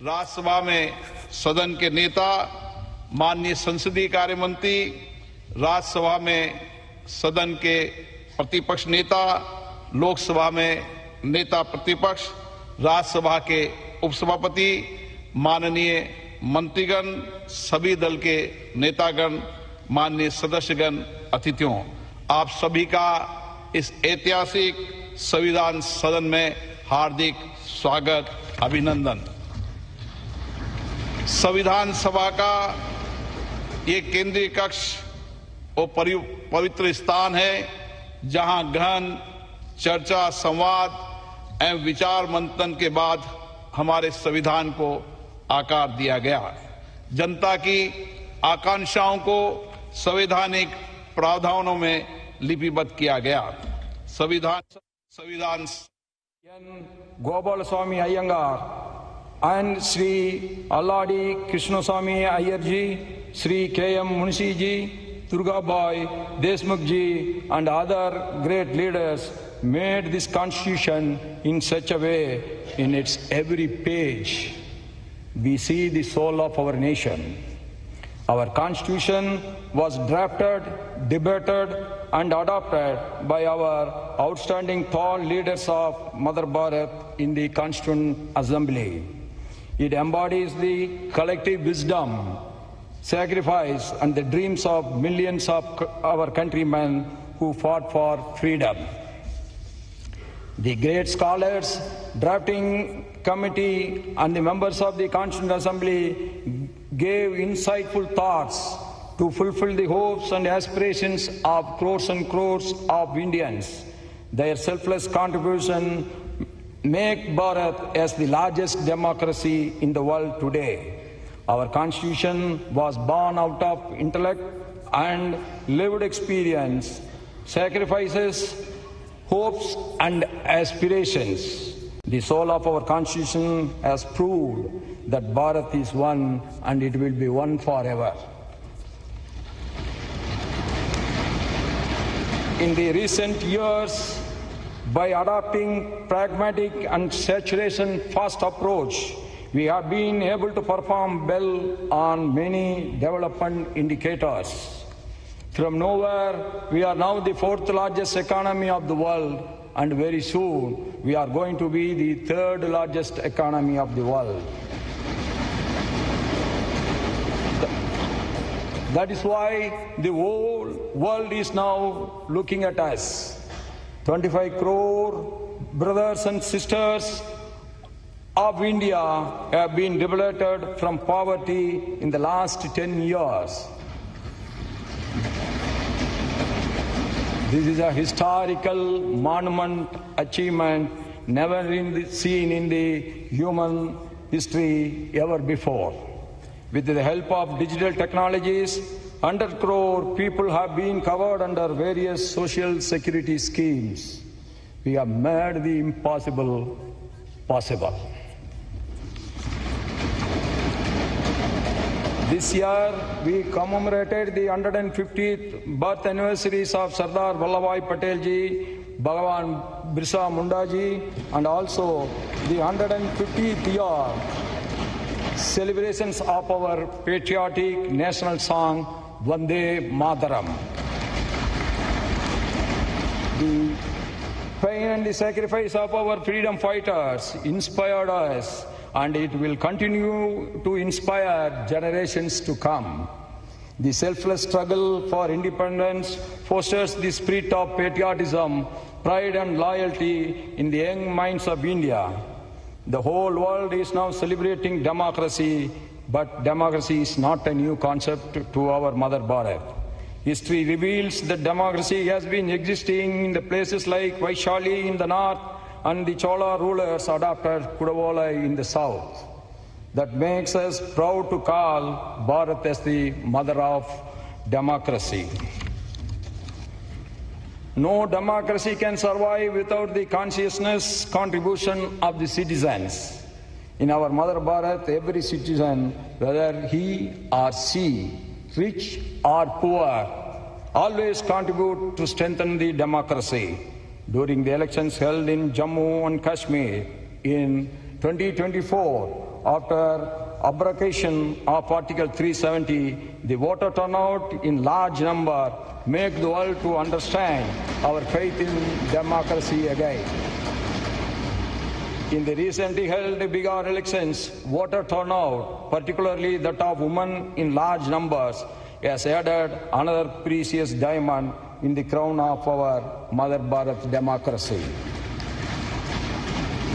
राज्यसभा में सदन के नेता, माननीय संसदीय कार्य मंत्री, राज्यसभा में सदन के प्रतिपक्ष नेता, लोकसभा में नेता प्रतिपक्ष, राज्यसभा के उपसभापति, माननीय मंत्रीगण, सभी दल के नेतागण, माननीय सदस्यगण, अतिथियों, आप सभी का इस ऐतिहासिक संविधान सदन में हार्दिक स्वागत, अभिनंदन। संविधान सभा का ये केंद्रीय कक्ष और पवित्र स्थान है जहां गहन चर्चा, संवाद एवं विचार मंथन के बाद हमारे संविधान को आकार दिया गया। जनता की आकांक्षाओं को संवैधानिक प्रावधानों में लिपिबद्ध किया गया। संविधान Gopalaswamy Iyengar and Sri Alladi Krishnaswamy Iyer ji, Sri K.M. Munshi ji, Durgabai Deshmukh ji and other great leaders made this constitution in such a way, in its every page we see the soul of our nation. Our constitution was drafted, debated and adopted by our outstanding tall leaders of Mother Bharat in the Constituent Assembly. It embodies the collective wisdom, sacrifice and the dreams of millions of our countrymen who fought for freedom. The great scholars, drafting committee and the members of the Constituent Assembly gave insightful thoughts to fulfill the hopes and aspirations of crores and crores of Indians. Their selfless contribution make Bharat as the largest democracy in the world today. Our constitution was born out of intellect and lived experience, sacrifices, hopes and aspirations. The soul of our constitution has proved that Bharat is one and it will be one forever. In the recent years, by adopting pragmatic and saturation-first approach, we have been able to perform well on many development indicators. From nowhere, we are now the fourth largest economy of the world, and very soon we are going to be the third largest economy of the world. That is why the whole world is now looking at us. 25 crore brothers and sisters of India have been liberated from poverty in the last 10 years. This is a historical monument achievement never seen in the human history ever before. With the help of digital technologies, 100 crore people have been covered under various social security schemes. We have made the impossible possible. This year, we commemorated the 150th birth anniversaries of Sardar Vallabhbhai Patel ji, Bhagwan Birsa Munda ji, and also the 150th year celebrations of our patriotic national song, Vande Mataram. The pain and the sacrifice of our freedom fighters inspired us, and it will continue to inspire generations to come. The selfless struggle for independence fosters the spirit of patriotism, pride and loyalty in the young minds of India. The whole world is now celebrating democracy, but democracy is not a new concept to our Mother Bharat. History reveals that democracy has been existing in the places like Vaishali in the north and the Chola rulers adopted Kudavolai in the south. That makes us proud to call Bharat as the mother of democracy. No democracy can survive without the consciousness contribution of the citizens. In our Mother Bharat, every citizen, whether he or she, rich or poor, always contribute to strengthen the democracy. During the elections held in Jammu and Kashmir in 2024, after abrogation of Article 370, the voter turnout in large number make the world to understand our faith in democracy again. In the recently held Bihar elections, voter turnout, particularly that of women in large numbers, has added another precious diamond in the crown of our Mother Bharat democracy.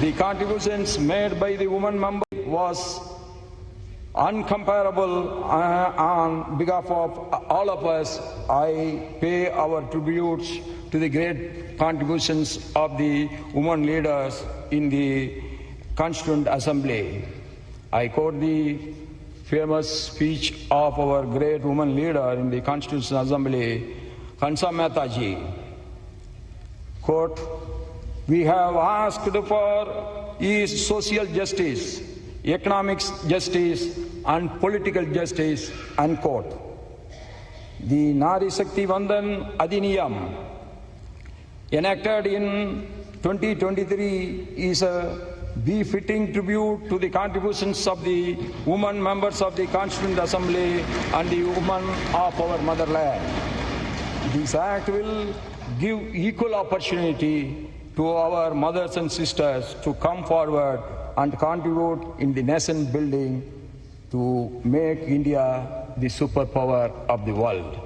The contributions made by the women member was uncomparable. On behalf of all of us, I pay our tributes to the great contributions of the women leaders in the Constituent Assembly. I quote the famous speech of our great woman leader in the Constitutional Assembly, Hansa Mehta ji. Quote, "We have asked for is social justice, economic justice and political justice," unquote. The Nari Shakti Vandan Adhiniyam, enacted in 2023, is a befitting tribute to the contributions of the women members of the Constituent Assembly and the women of our motherland. This act will give equal opportunity to our mothers and sisters to come forward and contribute in the nation building to make India the superpower of the world.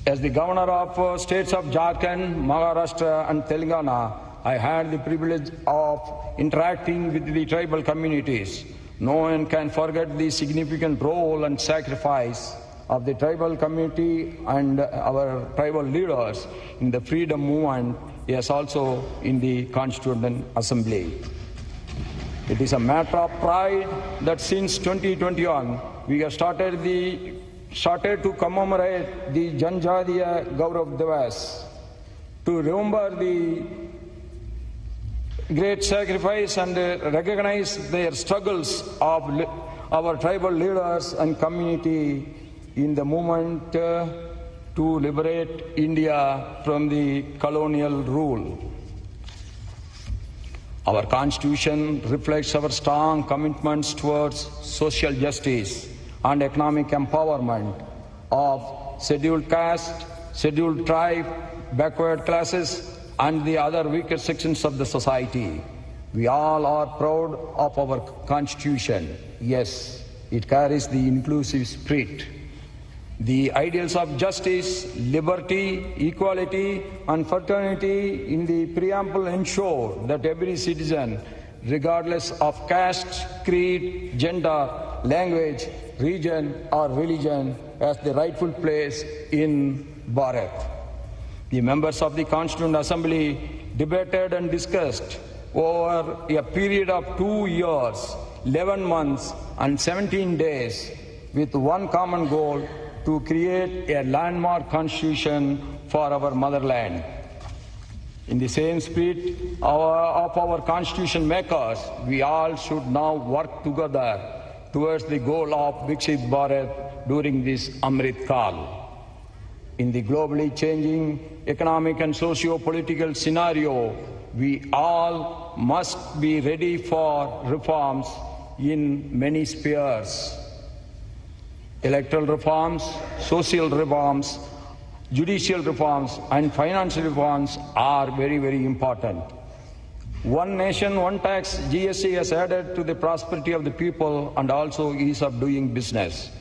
As the governor of states of Jharkhand, Maharashtra and Telangana, I had the privilege of interacting with the tribal communities. No one can forget the significant role and sacrifice of the tribal community and our tribal leaders in the freedom movement, yes, also in the Constituent Assembly. It is a matter of pride that since 2021, we have started to commemorate the Janjatiya Gaurav Divas, to remember the great sacrifice and recognize their struggles of our tribal leaders and community in the movement to liberate India from the colonial rule. Our Constitution reflects our strong commitments towards social justice and economic empowerment of scheduled caste, scheduled tribe, backward classes, and the other weaker sections of the society. We all are proud of our Constitution. Yes, it carries the inclusive spirit. The ideals of justice, liberty, equality, and fraternity in the preamble ensure that every citizen, regardless of caste, creed, gender, language, region, or religion, has the rightful place in Bharat. The members of the Constituent Assembly debated and discussed over a period of 2 years, 11 months, and 17 days with one common goal: to create a landmark constitution for our motherland. In the same spirit of our constitution makers, we all should now work together towards the goal of Viksit Bharat during this Amrit Kal. In the globally changing economic and socio-political scenario, we all must be ready for reforms in many spheres. Electoral reforms, social reforms, judicial reforms, and financial reforms are very, very important. One nation, one tax, GST has added to the prosperity of the people and also ease of doing business.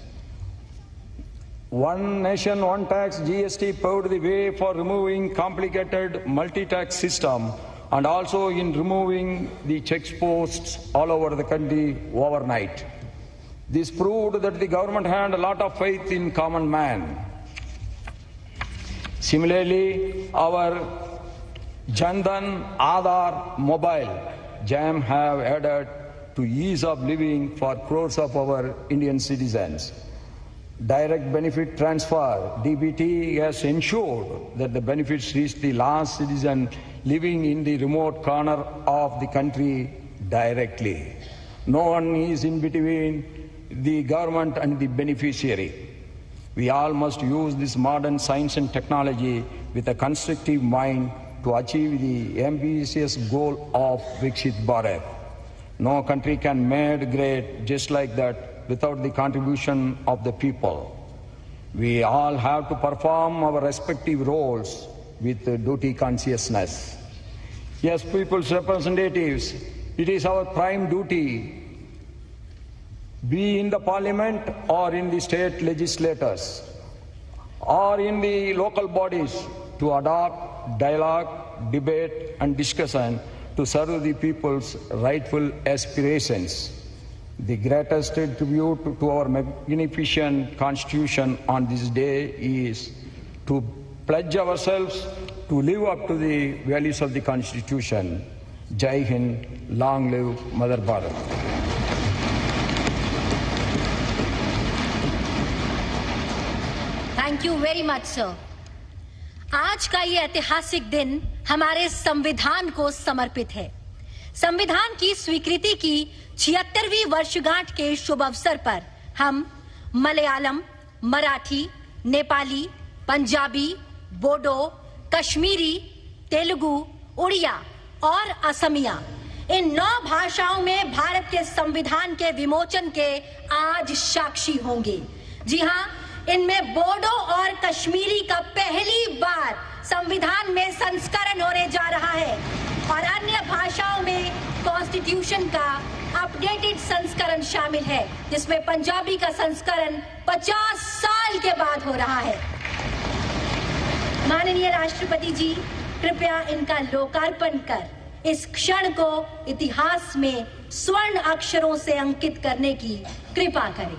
One nation, one tax, GST paved the way for removing complicated multi-tax system and also in removing the check posts all over the country overnight. This proved that the government had a lot of faith in common man. Similarly, our Jandan Aadhaar Mobile JAM have added to ease of living for crores of our Indian citizens. Direct benefit transfer, DBT, has ensured that the benefits reach the last citizen living in the remote corner of the country directly. No one is in between the government and the beneficiary. We all must use this modern science and technology with a constructive mind to achieve the ambitious goal of Viksit Bharat. No country can made great just like that without the contribution of the people. We all have to perform our respective roles with duty consciousness. As people's representatives, it is our prime duty, be in the parliament or in the state legislators or in the local bodies, to adopt dialogue, debate and discussion to serve the people's rightful aspirations. The greatest tribute to our magnificent Constitution on this day is to pledge ourselves to live up to the values of the Constitution. Jai Hind, long live Mother Bharat. Thank you very much, sir. आज का ये ऐतिहासिक दिन हमारे संविधान को समर्पित है। संविधान की स्वीकृति की 76वीं वर्षगांठ के शुभ अवसर पर हम मलयालम, मराठी, नेपाली, पंजाबी, बोडो, कश्मीरी, तेलुगु, उड़िया और असमिया इन 9 भाषाओं में भारत के संविधान के विमोचन के आज साक्षी होंगे। जी हाँ, इनमें बोडो और कश्मीरी का पहली बार संविधान में संस्करण होने जा रहा है और अन्य भाषाओं में कॉन्स्टिट्यूशन का अपडेटेड संस्करण शामिल है, जिसमें पंजाबी का संस्करण 50 साल के बाद हो रहा है। माननीय राष्ट्रपति जी, कृपया इनका लोकार्पण कर इस क्षण को इतिहास में स्वर्ण अक्षरों से अंकित करने की कृपा करें।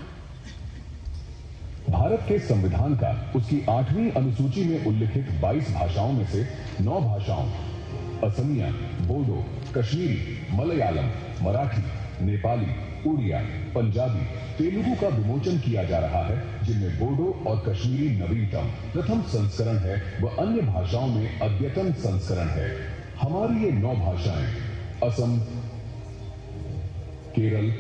भारत के संविधान का उसकी 8वीं अनुसूची में उल्लिखित 22 भाषाओं में से 9 भाषाओं असमिया, बोडो, कश्मीरी, मलयालम, मराठी, नेपाली, उड़िया, पंजाबी, तेलुगु का विमोचन किया जा रहा है, जिनमें बोडो और कश्मीरी नवीनतम प्रथम संस्करण है व अन्य भाषाओं में अद्यतन संस्करण है। हमारी ये 9 भाषाएं असम, केरल,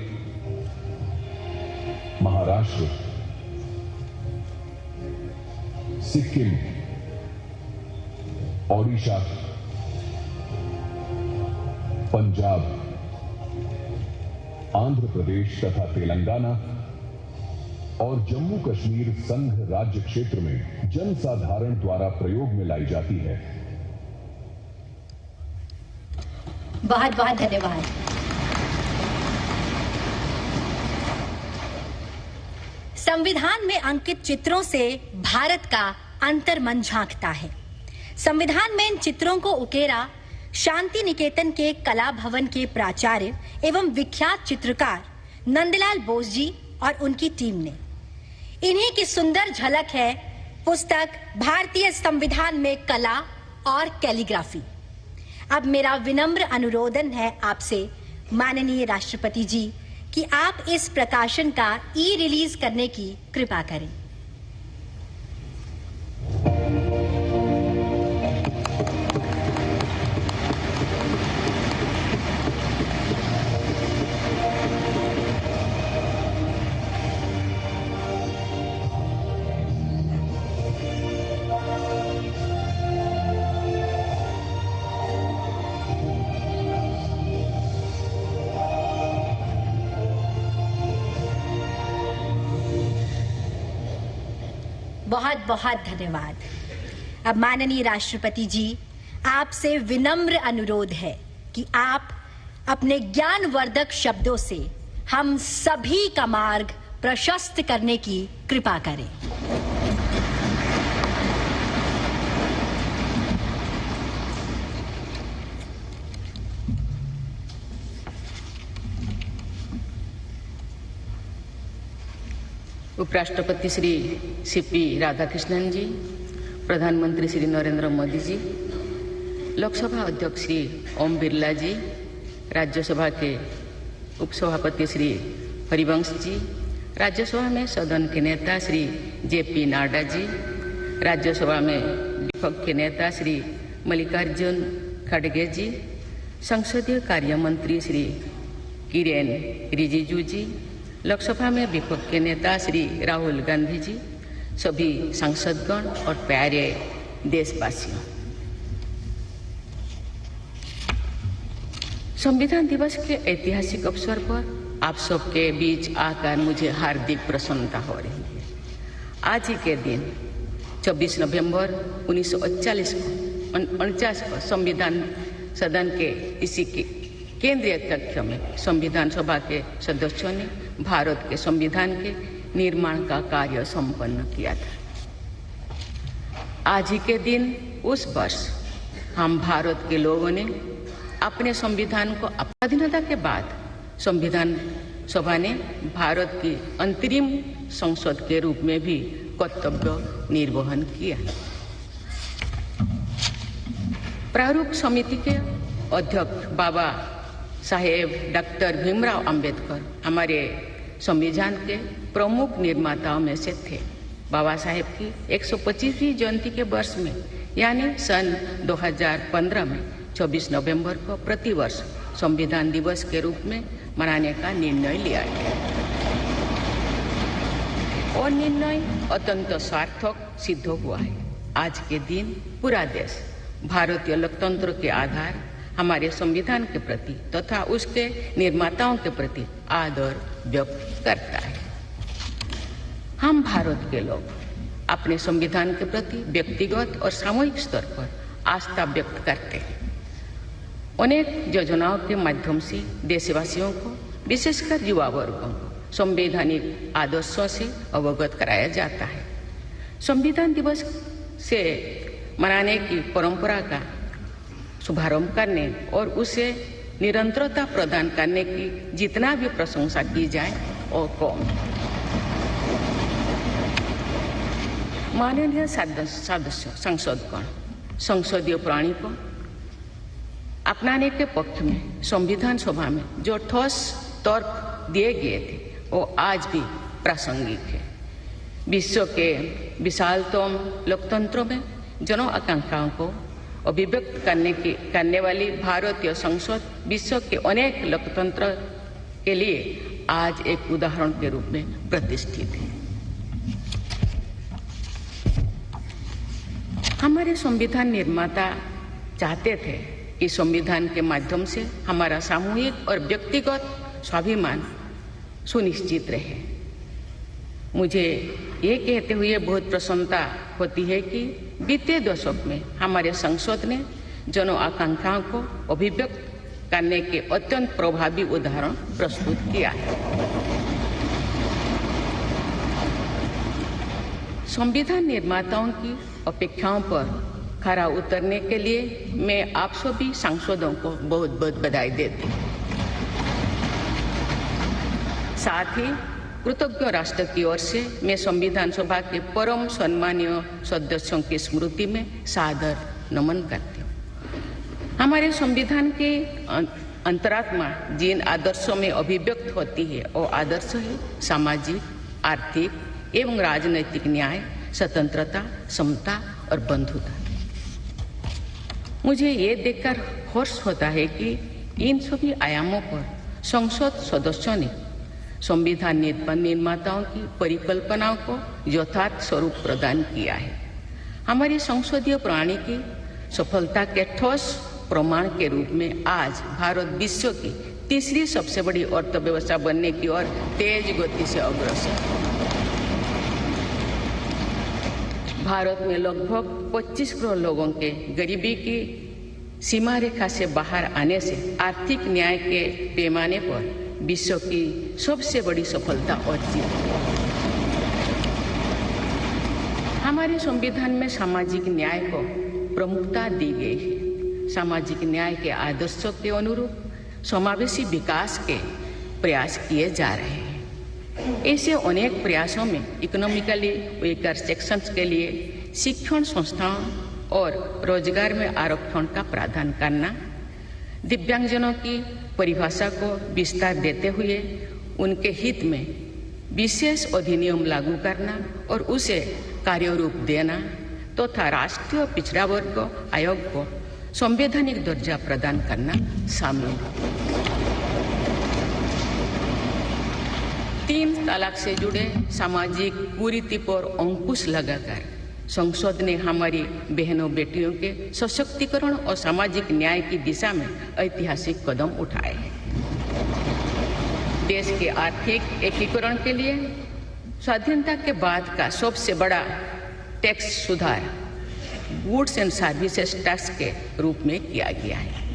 महाराष्ट्र, सिक्किम, ओडिशा, पंजाब, आंध्र प्रदेश तथा तेलंगाना और जम्मू कश्मीर संघ राज्य क्षेत्र में जनसाधारण द्वारा प्रयोग में लाई जाती है। बहुत बहुत धन्यवाद। संविधान में अंकित चित्रों से भारत का अंतर्मन झांकता है। संविधान में इन चित्रों को उकेरा शांति निकेतन के कला भवन के प्राचार्य एवं विख्यात चित्रकार नंदलाल बोस जी और उनकी टीम ने। इन्हीं की सुंदर झलक है पुस्तक भारतीय संविधान में कला और कैलीग्राफी। अब मेरा विनम्र अनुरोधन है आपसे माननीय राष्ट्रपति जी कि आप इस प्रकाशन का ई-रिलीज करने की कृपा करें। बहुत बहुत धन्यवाद। अब माननीय राष्ट्रपति जी, आपसे विनम्र अनुरोध है कि आप अपने ज्ञानवर्धक शब्दों से हम सभी का मार्ग प्रशस्त करने की कृपा करें। उपराष्ट्रपति श्री सीपी राधाकृष्णन जी, प्रधानमंत्री श्री नरेंद्र मोदी जी, लोकसभा अध्यक्ष श्री ओम बिरला जी, राज्यसभा के उपसभापति श्री हरिवंश जी, राज्यसभा में सदन के नेता श्री जेपी नाडा जी, राज्यसभा में विपक्ष के नेता श्री मल्लिकार्जुन खड़गे जी, संसदीय कार्य मंत्री श्री किरेन रिजिजू जी, लोकसभा में विपक्ष के नेता श्री राहुल गांधी जी, सभी सांसदगण और प्यारे देशवासियों, संविधान दिवस के ऐतिहासिक अवसर पर आप सबके बीच आकर मुझे हार्दिक प्रसन्नता हो रही है। आज ही के दिन 24 नवंबर 1949 को संविधान सदन के इसी के केंद्रीय कक्ष में संविधान सभा के सदस्यों ने भारत के संविधान के निर्माण का कार्य संपन्न किया था। आज ही के दिन उस वर्ष हम भारत के लोगों ने अपने संविधान को स्वाधीनता के बाद संविधान सभा ने भारत की अंतरिम संसद के रूप में भी कर्तव्य निर्वहन किया। प्रारूप समिति के अध्यक्ष बाबा साहेब डॉक्टर भीमराव अंबेडकर हमारे संविधान के प्रमुख निर्माताओं में से थे। बाबा साहेब की 125वीं जयंती के वर्ष में यानी सन 2015 में 24 नवंबर को प्रतिवर्ष संविधान दिवस के रूप में मनाने का निर्णय लिया गया और निर्णय अत्यंत सार्थक सिद्ध हुआ है। आज के दिन पूरा देश भारतीय लोकतंत्र के आधार हमारे संविधान के प्रति तथा उसके निर्माताओं के प्रति आदर व्यक्त करता है। हम भारत के लोग अपने संविधान के प्रति व्यक्तिगत और सामूहिक स्तर पर आस्था व्यक्त करते हैं। अनेक योजनाओं के माध्यम से देशवासियों को विशेषकर युवा वर्गों को संवैधानिक आदर्शों से अवगत कराया जाता है। संविधान दिवस से मनाने की परंपरा का शुभारंभ करने और उसे निरंतरता प्रदान करने की जितना भी प्रशंसा की जाए और कम। माननीय सदस्य सांसदगण संसदीय प्रणाली को अपनाने के पक्ष में संविधान सभा में जो ठोस तर्क दिए गए थे वो आज भी प्रासंगिक है। विश्व के विशालतम लोकतंत्रों में जन आकांक्षाओं को अभिव्यक्त करने वाली भारतीय संसद विश्व के अनेक लोकतंत्र के लिए आज एक उदाहरण के रूप में प्रतिष्ठित है। हमारे संविधान निर्माता चाहते थे कि संविधान के माध्यम से हमारा सामूहिक और व्यक्तिगत स्वाभिमान सुनिश्चित रहे। मुझे ये कहते हुए बहुत प्रसन्नता होती है कि बीते दशक में हमारे संसद ने जन आकांक्षाओं को अभिव्यक्त करने के अत्यंत प्रभावी उदाहरण प्रस्तुत किया है। संविधान निर्माताओं की अपेक्षाओं पर खरा उतरने के लिए मैं आप सभी सांसदों को बहुत बहुत बधाई देती हूँ। साथ ही कृतज्ञ राष्ट्र की ओर से मैं संविधान सभा के परम सम्मानीय सदस्यों की स्मृति में सादर नमन करती हूँ। हमारे संविधान के अंतरात्मा जिन आदर्शों में अभिव्यक्त होती है वो आदर्श है सामाजिक, आर्थिक एवं राजनैतिक न्याय, स्वतंत्रता, समता और बंधुता। मुझे ये देखकर हर्ष होता है कि इन सभी आयामों पर संसद सदस्यों ने संविधान निर्माताओं की परिकल्पनाओं को यथार्थ स्वरूप प्रदान किया है। हमारी संसदीय प्रणाली की सफलता के ठोस प्रमाण के रूप में आज भारत विश्व की तीसरी सबसे बड़ी अर्थव्यवस्था बनने की ओर तेज गति से अग्रसर है। भारत में लगभग 25 करोड़ लोगों के गरीबी की सीमा रेखा से बाहर आने से आर्थिक न्याय के पैमाने पर विश्व की सबसे बड़ी सफलता अर्जित है। हमारे संविधान में सामाजिक न्याय को प्रमुखता दी गई है। सामाजिक न्याय के आदर्शों के अनुरूप समावेशी विकास के प्रयास किए जा रहे हैं। ऐसे अनेक प्रयासों में इकोनॉमिकली वीकर सेक्शंस के लिए शिक्षण संस्थाओं और रोजगार में आरक्षण का प्रावधान करना, दिव्यांगजनों की परिभाषा को विस्तार देते हुए उनके हित में विशेष अधिनियम लागू करना और उसे कार्यरूप देना तथा राष्ट्रीय पिछड़ा वर्ग आयोग को संवैधानिक दर्जा प्रदान करना शामिल है। 3 तलाक से जुड़े सामाजिक कुरीति पर अंकुश लगाकर संसद ने हमारी बहनों बेटियों के सशक्तिकरण और सामाजिक न्याय की दिशा में ऐतिहासिक कदम उठाए हैं। देश के आर्थिक एकीकरण के लिए स्वाधीनता के बाद का सबसे बड़ा टैक्स सुधार गुड्स एंड सर्विसेज टैक्स के रूप में किया गया है।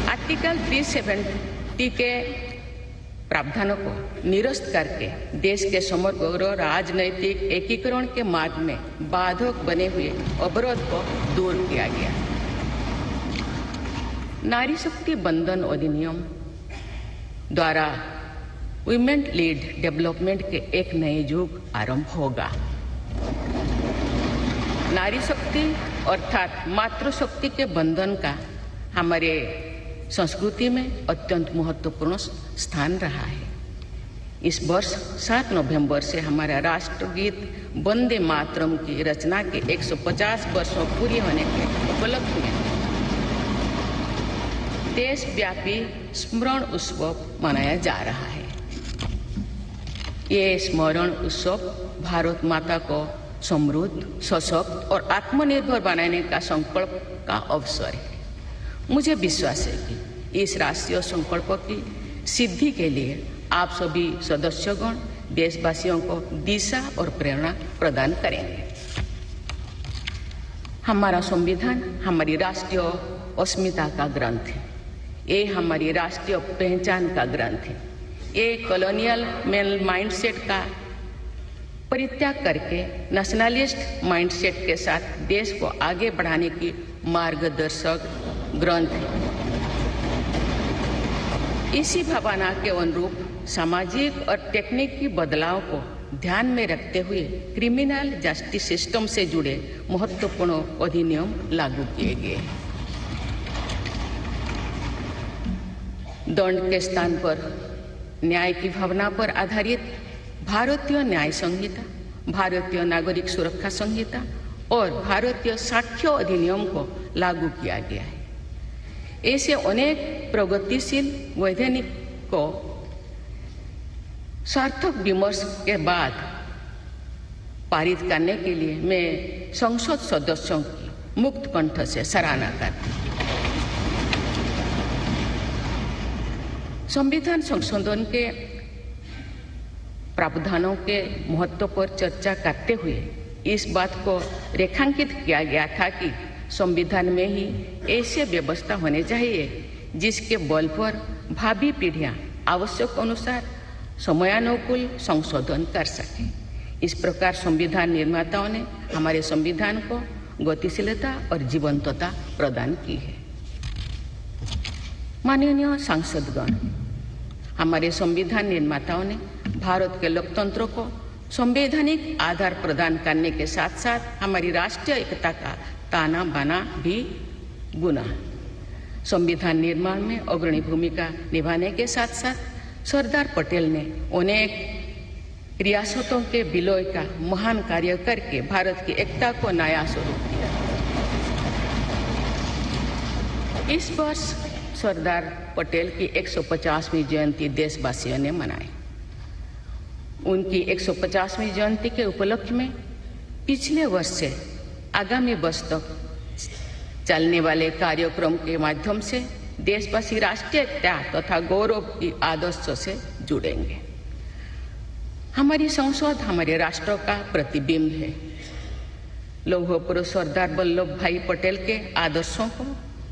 आर्टिकल 370 के प्रावधानों को निरस्त करके देश के समग्र राजनैतिक एकीकरण के मार्ग में बाधक बने हुए अवरोध को दूर किया गया। नारी शक्ति बंधन अधिनियम द्वारा वुमेन लीड डेवलपमेंट के एक नए युग आरंभ होगा। नारी शक्ति अर्थात मातृशक्ति के बंधन का हमारे संस्कृति में अत्यंत महत्वपूर्ण स्थान रहा है। इस वर्ष 7 नवंबर से हमारा राष्ट्रगीत वंदे मातरम की रचना के 150 वर्षों पूरी होने के उपलक्ष्य में देशव्यापी स्मरण उत्सव मनाया जा रहा है। ये स्मरण उत्सव भारत माता को समृद्ध, सशक्त और आत्मनिर्भर बनाने का संकल्प का अवसर है। मुझे विश्वास है कि इस राष्ट्रीय संकल्प की सिद्धि के लिए आप सभी सदस्यगण देशवासियों को दिशा और प्रेरणा प्रदान करेंगे। हमारा संविधान हमारी राष्ट्रीय अस्मिता का ग्रंथ है। ये हमारी राष्ट्रीय पहचान का ग्रंथ है। ये कॉलोनियल माइंडसेट का परित्याग करके नेशनलिस्ट माइंडसेट के साथ देश को आगे बढ़ाने की मार्गदर्शक ग्रंथ है। इसी भावना के अनुरूप सामाजिक और तकनीकी बदलाव को ध्यान में रखते हुए क्रिमिनल जस्टिस सिस्टम से जुड़े महत्वपूर्ण अधिनियम लागू किए गए। दंड के स्थान पर न्याय की भावना पर आधारित भारतीय न्याय संहिता, भारतीय नागरिक सुरक्षा संहिता और भारतीय साक्ष्य अधिनियम को लागू किया गया है। ऐसे अनेक प्रगतिशील वैधानिक को सार्थक विमर्श के बाद पारित करने के लिए मैं संसद सदस्यों की मुक्त कंठ से सराहना करती हूँ। संविधान संशोधन के प्रावधानों के महत्व पर चर्चा करते हुए इस बात को रेखांकित किया गया था कि संविधान में ही ऐसी व्यवस्था होनी चाहिए जिसके बल पर भावी पीढ़ियां आवश्यक अनुसार समयानुकूल संशोधन कर सके। इस प्रकार संविधान निर्माताओं ने हमारे संविधान को गतिशीलता और जीवंतता प्रदान की है। माननीय सांसदगण, हमारे संविधान निर्माताओं ने भारत के लोकतंत्र को संवैधानिक आधार प्रदान करने के साथ साथ हमारी राष्ट्रीय एकता का ताना बाना भी बुना। संविधान निर्माण में अग्रणी भूमिका निभाने के साथ साथ सरदार पटेल ने अनेक रियासतों के विलय का महान कार्य करके भारत की एकता को नया स्वरूप दिया। इस वर्ष सरदार पटेल की 150वीं जयंती देशवासियों ने मनाई। उनकी 150वीं जयंती के उपलक्ष्य में पिछले वर्ष से आगामी वर्ष तक चलने वाले कार्यक्रम के माध्यम से देशवासी राष्ट्रीय एकता तथा गौरव की आदर्शों से जुड़ेंगे। हमारी संसद हमारे राष्ट्र का प्रतिबिंब है। लौह पुरुष सरदार वल्लभ भाई पटेल के आदर्शों को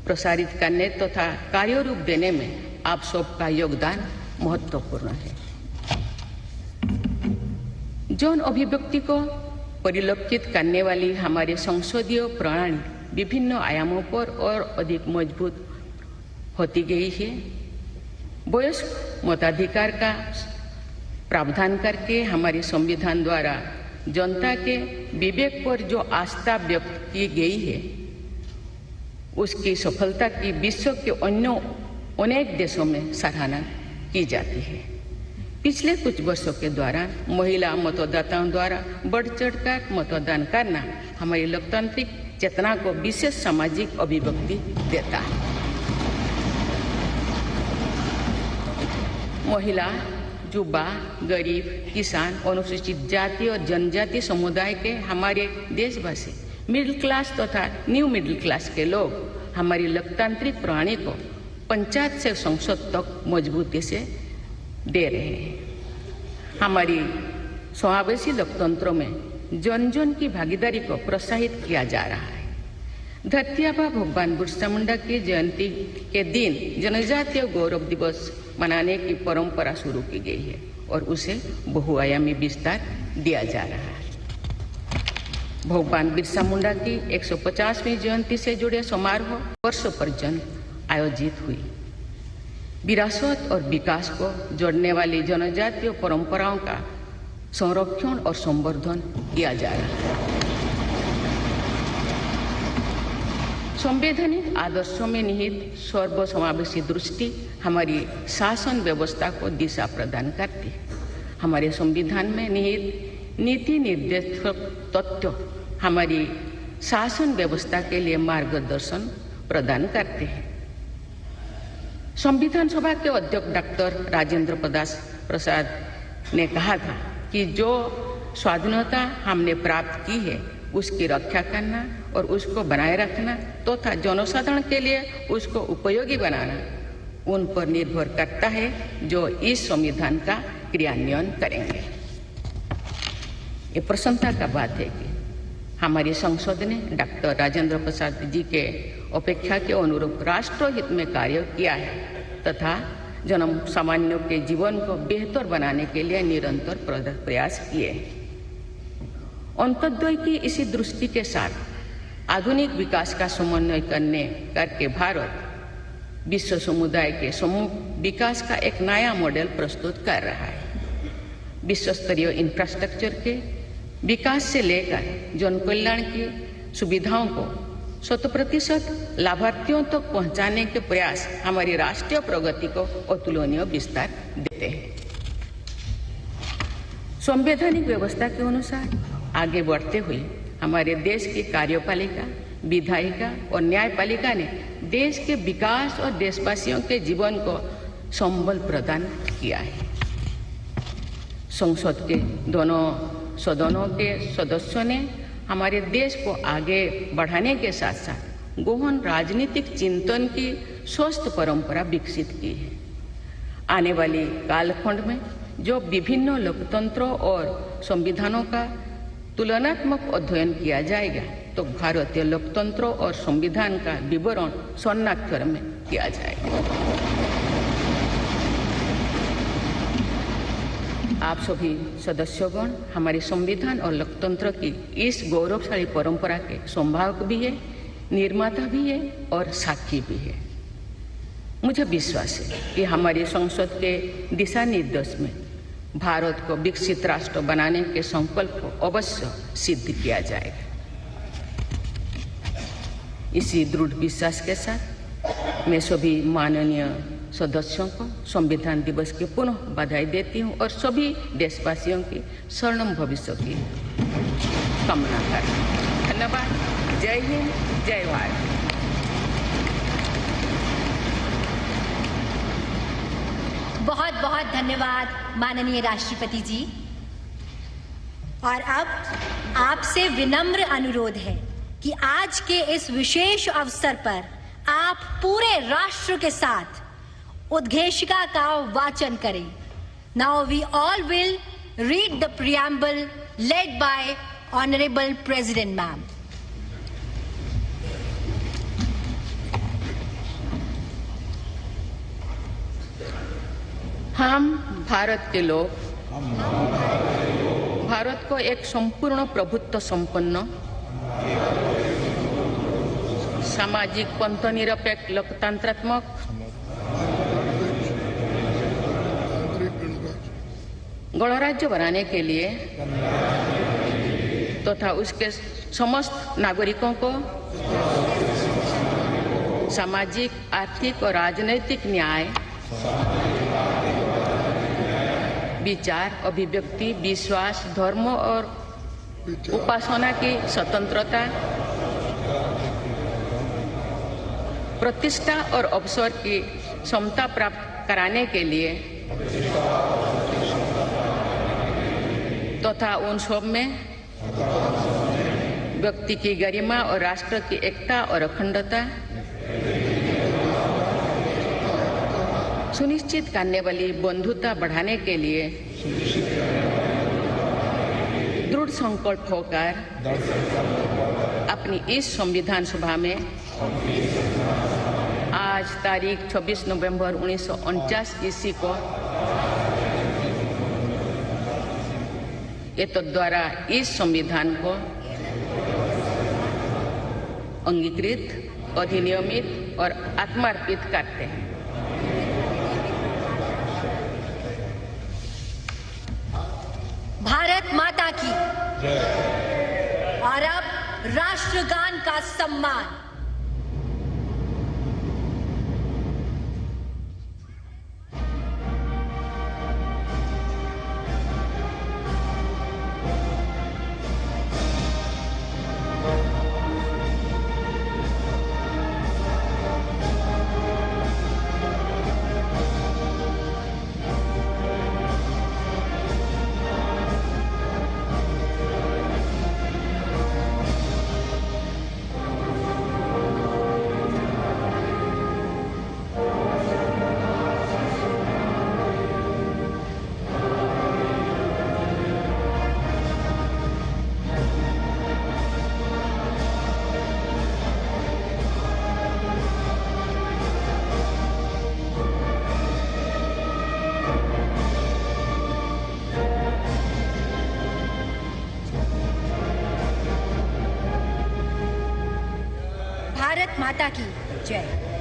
प्रसारित करने तथा कार्यरूप देने में आप सबका योगदान महत्वपूर्ण है। जौन अभिव्यक्ति को परिलक्षित करने वाली हमारे संसदीय प्रणाली विभिन्न आयामों पर और अधिक मजबूत होती गई है। वयस्क मताधिकार का प्रावधान करके हमारे संविधान द्वारा जनता के विवेक पर जो आस्था व्यक्त की गई है, उसकी सफलता की विश्व के अन्य अनेक देशों में सराहना की जाती है। पिछले कुछ वर्षों के दौरान महिला मतदाताओं द्वारा बढ़ चढ़कर मतदान करना हमारी लोकतांत्रिक चेतना को विशेष सामाजिक अभिव्यक्ति देता है। महिला युवा, गरीब, किसान, अनुसूचित जाति और जनजाति समुदाय के हमारे देशवासी, मिडिल क्लास तथा न्यू मिडिल क्लास के लोग हमारी लोकतांत्रिक प्रणाली को पंचायत से संसद तक मजबूती से दे रहे हैं। हमारी समावेशी लोकतंत्रों में जन जन की भागीदारी को प्रोत्साहित किया जा रहा है। धरती आबा भगवान बिरसा मुंडा की जयंती के दिन जनजातीय गौरव दिवस मनाने की परंपरा शुरू की गई है और उसे बहुआयामी विस्तार दिया जा रहा है। भगवान बिरसा मुंडा की 150वीं जयंती से जुड़े समारोह वर्षों पर्यंत आयोजित हुई। विरासत और विकास को जोड़ने वाली जनजातीय परंपराओं का संरक्षण और संवर्धन किया जा रहा है। संवैधानिक आदर्शों में निहित सर्वसमावेशी दृष्टि हमारी शासन व्यवस्था को दिशा प्रदान करती है। हमारे संविधान में निहित नीति निर्देशक तत्व हमारी शासन व्यवस्था के लिए मार्गदर्शन प्रदान करते हैं। संविधान सभा के अध्यक्ष डॉक्टर राजेंद्र प्रसाद ने कहा था कि जो स्वाधीनता हमने प्राप्त की है उसकी रक्षा करना और उसको बनाए रखना तथा जनसाधारण के लिए उसको उपयोगी बनाना उन पर निर्भर करता है जो इस संविधान का क्रियान्वयन करेंगे। ये प्रसन्नता का बात है कि हमारी संसद ने डॉक्टर राजेंद्र प्रसाद जी के अपेक्षा के अनुरूप राष्ट्रहित में कार्य किया है तथा जन सामान्यों के जीवन को बेहतर बनाने के लिए निरंतर प्रयास किए। अंत्योदय की इसी दृष्टि के साथ आधुनिक विकास का समन्वय करके भारत विश्व समुदाय के समूह विकास का एक नया मॉडल प्रस्तुत कर रहा है। विश्व स्तरीय इंफ्रास्ट्रक्चर के विकास से लेकर जन कल्याण की सुविधाओं को 100% लाभार्थियों तक पहुंचाने के प्रयास हमारी राष्ट्रीय प्रगति को अतुलनीय विस्तार देते हैं। संवैधानिक व्यवस्था के अनुसार आगे बढ़ते हुए हमारे देश की कार्यपालिका, विधायिका और न्यायपालिका ने देश के विकास और देशवासियों के जीवन को संबल प्रदान किया है। संसद के दोनों सदनों के सदस्यों ने हमारे देश को आगे बढ़ाने के साथ साथ गहन राजनीतिक चिंतन की स्वस्थ परंपरा विकसित की है। आने वाली कालखंड में जो विभिन्न लोकतंत्रों और संविधानों का तुलनात्मक अध्ययन किया जाएगा तो भारतीय लोकतंत्र और संविधान का विवरण स्वर्णाक्षर में किया जाएगा। आप सभी सदस्यगण हमारे संविधान और लोकतंत्र की इस गौरवशाली परंपरा के संभावक भी है, निर्माता भी है और साक्षी भी है। मुझे विश्वास है कि हमारी संसद के दिशा निर्देश में भारत को विकसित राष्ट्र बनाने के संकल्प को अवश्य सिद्ध किया जाएगा। इसी दृढ़ विश्वास के साथ मैं सभी माननीय सदस्यों को संविधान दिवस की पुनः बधाई देती हूँ और सभी देशवासियों की स्वर्णिम भविष्य की कामना करती हूँ। धन्यवाद। जय हिंद, जय भारत। बहुत बहुत धन्यवाद माननीय राष्ट्रपति जी। और अब आपसे विनम्र अनुरोध है कि आज के इस विशेष अवसर पर आप पूरे राष्ट्र के साथ उद्घोषिका का वाचन करें। Now we all will read the preamble led by honourable president ma'am. हम भारत के लोग भारत को एक संपूर्ण प्रभुत्व संपन्न सामाजिक पंथनिरपेक्ष लोकतंत्रात्मक गणराज्य बनाने के लिए तथा उसके समस्त नागरिकों को सामाजिक, आर्थिक और राजनैतिक न्याय, विचार, अभिव्यक्ति, विश्वास, धर्म और उपासना की स्वतंत्रता, प्रतिष्ठा और अवसर की समता प्राप्त कराने के लिए तथा उन सब में व्यक्ति की गरिमा और राष्ट्र की एकता और अखंडता सुनिश्चित करने वाली बंधुता बढ़ाने के लिए दृढ़ संकल्प होकर अपनी इस संविधान सभा में आज तारीख 26 नवंबर 1949 ईस्वी को द्वारा इस संविधान को अंगीकृत, अधिनियमित और आत्मार्पित करते हैं। भारत माता की जय। और अब राष्ट्रगान का सम्मान। भारत माता की जय।